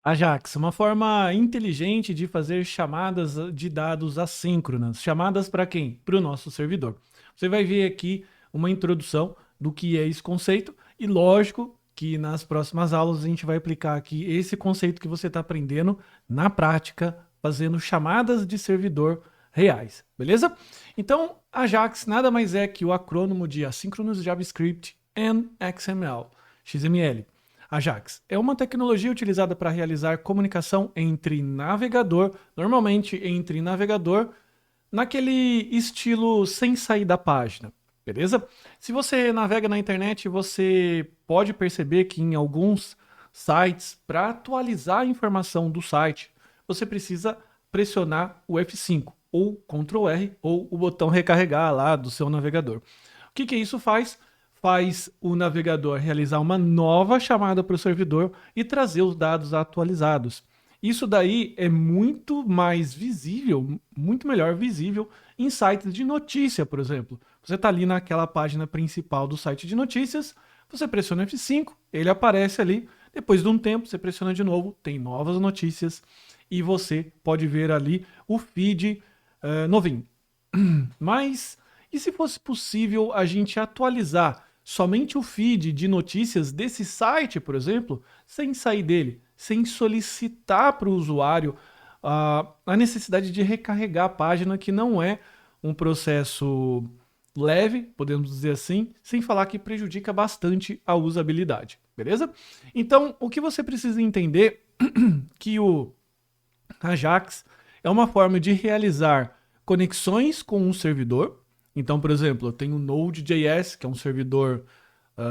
Ajax, uma forma inteligente de fazer chamadas de dados assíncronas. Chamadas para quem? Para o nosso servidor. Você vai ver aqui uma introdução do que é esse conceito e lógico que nas próximas aulas a gente vai aplicar aqui esse conceito que você está aprendendo na prática, fazendo chamadas de servidor reais, beleza? Então, Ajax nada mais é que o acrônimo de Asynchronous JavaScript and XML. Ajax é uma tecnologia utilizada para realizar comunicação entre navegador, normalmente entre navegador, naquele estilo sem sair da página, beleza? Se você navega na internet, você pode perceber que em alguns sites, para atualizar a informação do site, você precisa pressionar o F5 ou Ctrl R ou o botão recarregar lá do seu navegador. O que isso faz? Faz o navegador realizar uma nova chamada para o servidor e trazer os dados atualizados. Isso daí é muito mais visível, muito melhor visível em sites de notícia, por exemplo. Você está ali naquela página principal do site de notícias, você pressiona F5, ele aparece ali, depois de um tempo você pressiona de novo, tem novas notícias e você pode ver ali o feed novinho. Mas e se fosse possível a gente atualizar somente o feed de notícias desse site, por exemplo, sem sair dele, sem solicitar para o usuário a necessidade de recarregar a página, que não é um processo leve, podemos dizer assim, sem falar que prejudica bastante a usabilidade, beleza? Então, o que você precisa entender que o Ajax é uma forma de realizar conexões com um servidor. Então, por exemplo, eu tenho o Node.js, que é um servidor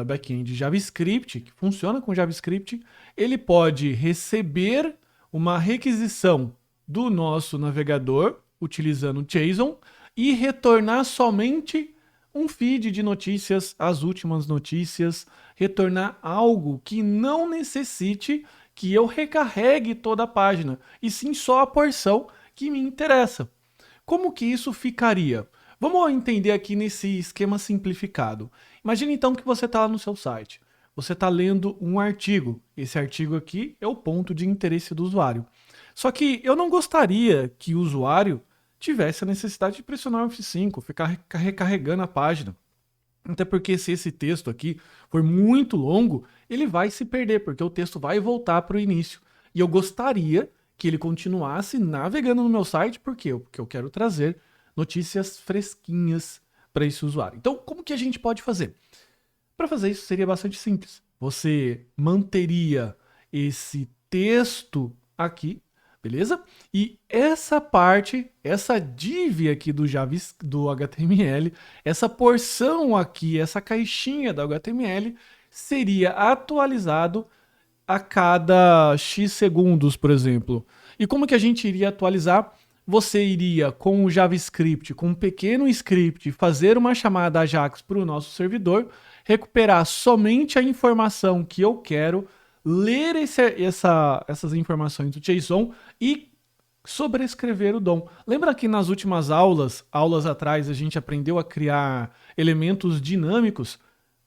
back-end JavaScript, que funciona com JavaScript. Ele pode receber uma requisição do nosso navegador, utilizando JSON, e retornar somente um feed de notícias, as últimas notícias, retornar algo que não necessite que eu recarregue toda a página, e sim só a porção que me interessa. Como que isso ficaria? Vamos entender aqui nesse esquema simplificado. Imagine então que você está lá no seu site. Você está lendo um artigo. Esse artigo aqui é o ponto de interesse do usuário. Só que eu não gostaria que o usuário tivesse a necessidade de pressionar o F5, ficar recarregando a página. Até porque se esse texto aqui for muito longo, ele vai se perder, porque o texto vai voltar para o início. E eu gostaria que ele continuasse navegando no meu site, por quê? Porque eu quero trazer notícias fresquinhas para esse usuário. Então, como que a gente pode fazer? Para fazer isso seria bastante simples. Você manteria esse texto aqui, beleza? E essa parte, essa div aqui do HTML, essa porção aqui, essa caixinha do HTML, seria atualizado a cada X segundos, por exemplo. E como que a gente iria atualizar? Você iria com o JavaScript, com um pequeno script, fazer uma chamada Ajax para o nosso servidor, recuperar somente a informação que eu quero, ler essas informações do JSON e sobrescrever o DOM. Lembra que nas últimas aulas atrás, a gente aprendeu a criar elementos dinâmicos?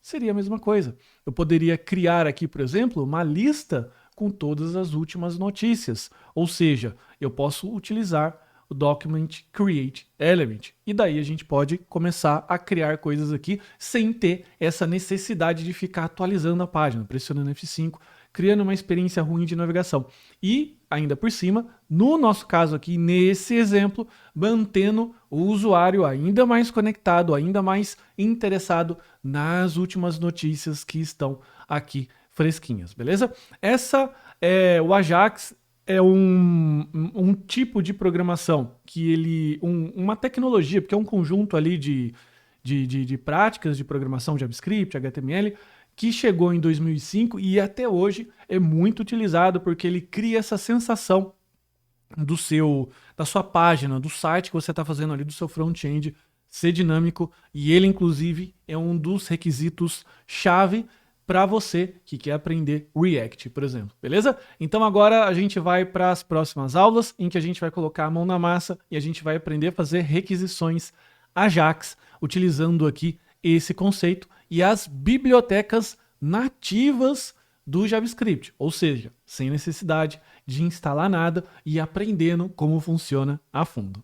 Seria a mesma coisa. Eu poderia criar aqui, por exemplo, uma lista com todas as últimas notícias. Ou seja, eu posso utilizar o document create element. E daí a gente pode começar a criar coisas aqui sem ter essa necessidade de ficar atualizando a página, pressionando F5, criando uma experiência ruim de navegação. E, ainda por cima, no nosso caso aqui, nesse exemplo, mantendo o usuário ainda mais conectado, ainda mais interessado nas últimas notícias que estão aqui fresquinhas, beleza? O Ajax é um tipo de programação que uma tecnologia, porque é um conjunto ali de práticas de programação JavaScript, HTML, que chegou em 2005 e até hoje é muito utilizado porque ele cria essa sensação da sua página, do site que você está fazendo ali, do seu front-end ser dinâmico, e ele inclusive é um dos requisitos chave para você que quer aprender React, por exemplo, beleza? Então agora a gente vai para as próximas aulas em que a gente vai colocar a mão na massa e a gente vai aprender a fazer requisições Ajax, utilizando aqui esse conceito e as bibliotecas nativas do JavaScript, ou seja, sem necessidade de instalar nada e aprendendo como funciona a fundo.